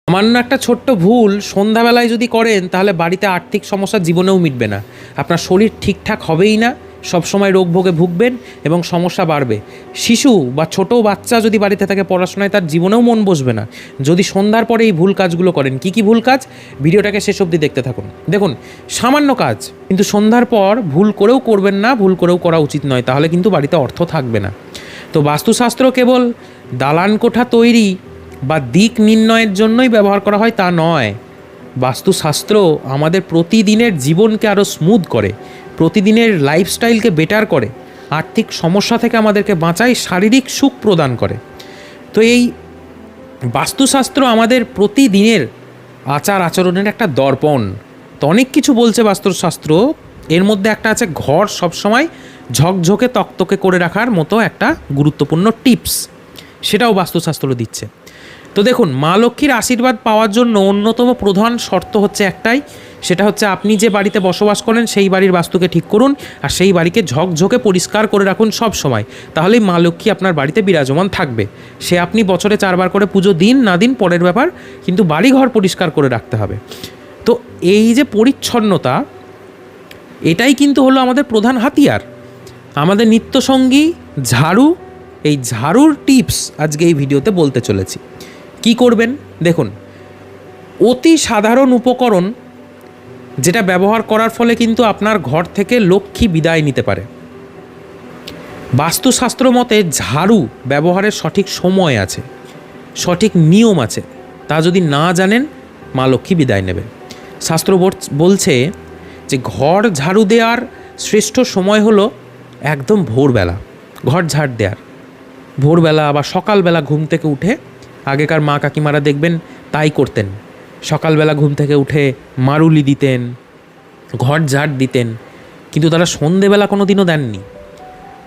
সামান্য একটা ছোট্ট ভুল সন্ধ্যাবেলায় যদি করেন তাহলে বাড়িতে আর্থিক সমস্যা জীবনেও মিটবে না, আপনার শরীর ঠিকঠাক হবেই না, সবসময় রোগ ভোগে ভুগবেন এবং সমস্যা বাড়বে। শিশু বা ছোট বাচ্চা যদি বাড়িতে থাকে পড়াশোনায় তার জীবনেও মন বসবে না যদি সন্ধ্যার পরে এই ভুল কাজগুলো করেন। কি কি ভুল কাজ, ভিডিওটাকে শেষ অবধি দেখতে থাকুন। দেখুন, সামান্য কাজ, কিন্তু সন্ধ্যার পর ভুল করেও করবেন না, ভুল করেও করা উচিত নয়, তাহলে কিন্তু বাড়িতে অর্থ থাকবে না। তো বাস্তুশাস্ত্র কেবল দালান কোঠা তৈরি বা দিক নির্ণয়ের জন্যই ব্যবহার করা হয় তা নয়। বাস্তুশাস্ত্র আমাদের প্রতিদিনের জীবনকে আরও স্মুথ করে, প্রতিদিনের লাইফস্টাইলকে বেটার করে, আর্থিক সমস্যা থেকে আমাদেরকে বাঁচায়, শারীরিক সুখ প্রদান করে। তো এই বাস্তুশাস্ত্র আমাদের প্রতিদিনের আচার আচরণের একটা দর্পণ। তো অনেক কিছু বলছে বাস্তুশাস্ত্র, এর মধ্যে একটা আছে ঘর সবসময় ঝকঝকে তকতকে করে রাখার মতো একটা গুরুত্বপূর্ণ টিপস, সেটাও বাস্তুশাস্ত্র দিচ্ছে। তো দেখুন, মা লক্ষ্মীর আশীর্বাদ পাওয়ার জন্য অন্যতম প্রধান শর্ত হচ্ছে একটাই, সেটা হচ্ছে আপনি যে বাড়িতে বসবাস করেন সেই বাড়ির বাস্তুকে ঠিক করুন আর সেই বাড়িকে ঝকঝকে পরিষ্কার করে রাখুন সব সময়, তাহলেই মা লক্ষ্মী আপনার বাড়িতে বিরাজমান থাকবে। সে আপনি বছরে 4 বার করে পুজো দিন না দিন পরের ব্যাপার, কিন্তু বাড়িঘর পরিষ্কার করে রাখতে হবে। তো এই যে পরিচ্ছন্নতা, এটাই কিন্তু হলো আমাদের প্রধান হাতিয়ার, আমাদের নিত্যসঙ্গী ঝাড়ু। এই ঝাড়ুর টিপস আজকে এই ভিডিওতে বলতে চলেছি। কি করবেন দেখুন, অতি সাধারণ উপকরণ যেটা ব্যবহার করার ফলে কিন্তু আপনার ঘর থেকে লক্ষ্মী বিদায় নিতে পারে। বাস্তুশাস্ত্র মতে ঝাড়ু ব্যবহারের সঠিক সময় আছে, সঠিক নিয়ম আছে, তা যদি না জানেন মা লক্ষ্মী বিদায় নেবে। শাস্ত্র বলছে যে ঘর ঝাড়ু দেওয়ার শ্রেষ্ঠ সময় হলো একদম ভোরবেলা, ঘর ঝাড় দেওয়ার ভোরবেলা বা সকালবেলা ঘুম থেকে উঠে। আগেকার মা কাকিমারা দেখবেন তাই করতেন, সকালবেলা ঘুম থেকে উঠে মারুলি দিতেন, ঘর ঝাড় দিতেন, কিন্তু তারা সন্ধেবেলা কোনো দিনও দেননি।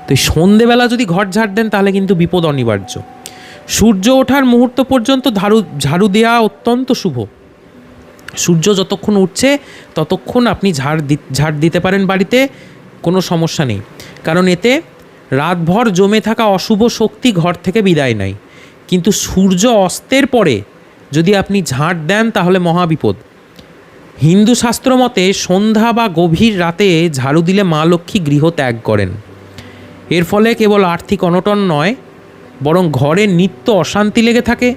তো এই সন্ধেবেলা যদি ঘর ঝাড় দেন তাহলে কিন্তু বিপদ অনিবার্য। সূর্য ওঠার মুহূর্ত পর্যন্ত ঝাড়ু দেওয়া অত্যন্ত শুভ। সূর্য যতক্ষণ উঠছে ততক্ষণ আপনি ঝাড় দিতে পারেন বাড়িতে, কোনো সমস্যা নেই, কারণ এতে রাতভর জমে থাকা অশুভ শক্তি ঘর থেকে বিদায় নেয়। কিন্তু সূর্য অস্তের পরে যদি আপনি ঝাড় দেন তাহলে মহাবিপদ। হিন্দু শাস্ত্র মতে সন্ধ্যা বা গভীর রাতে ঝাড়ু দিলে মা লক্ষ্মী গৃহ ত্যাগ করেন। এর ফলে কেবল আর্থিক অনটন নয়, বরং ঘরে নিত্য অশান্তি লেগে থাকে,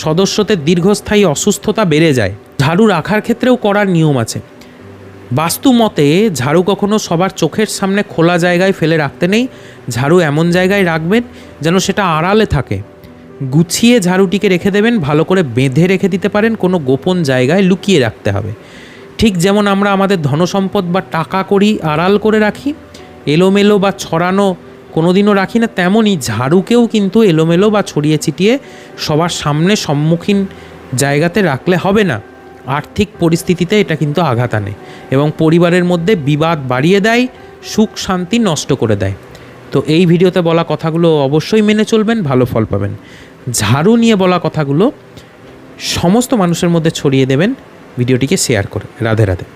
সদস্যদের দীর্ঘস্থায়ী অসুস্থতা বেড়ে যায়। ঝাড়ু রাখার ক্ষেত্রেও করার নিয়ম আছে। বাস্তু মতে ঝাড়ু কখনো সবার চোখের সামনে খোলা জায়গায় ফেলে রাখতে নেই। ঝাড়ু এমন জায়গায় রাখবেন যেন সেটা আড়ালে থাকে। গুছিয়ে ঝাড়ুটিকে রেখে দেবেন, ভালো করে বেঁধে রেখে দিতে পারেন, কোনো গোপন জায়গায় লুকিয়ে রাখতে হবে। ঠিক যেমন আমরা আমাদের ধনসম্পদ বা টাকা কড়ি আড়াল করে রাখি, এলোমেলো বা ছড়ানো কোনোদিনও রাখি না, তেমনই ঝাড়ুকেও কিন্তু এলোমেলো বা ছড়িয়ে ছিটিয়ে সবার সামনে সম্মুখীন জায়গাতে রাখলে হবে না। আর্থিক পরিস্থিতিতে এটা কিন্তু আঘাত আনে এবং পরিবারের মধ্যে বিবাদ বাড়িয়ে দেয়, সুখ শান্তি নষ্ট করে দেয়। তো এই ভিডিওতে বলা কথাগুলো অবশ্যই মেনে চলবেন, ভালো ফল পাবেন। ঝাড়ু নিয়ে বলা কথাগুলো সমস্ত মানুষের মধ্যে ছড়িয়ে দেবেন, ভিডিওটিকে শেয়ার করে। রাধে রাধে।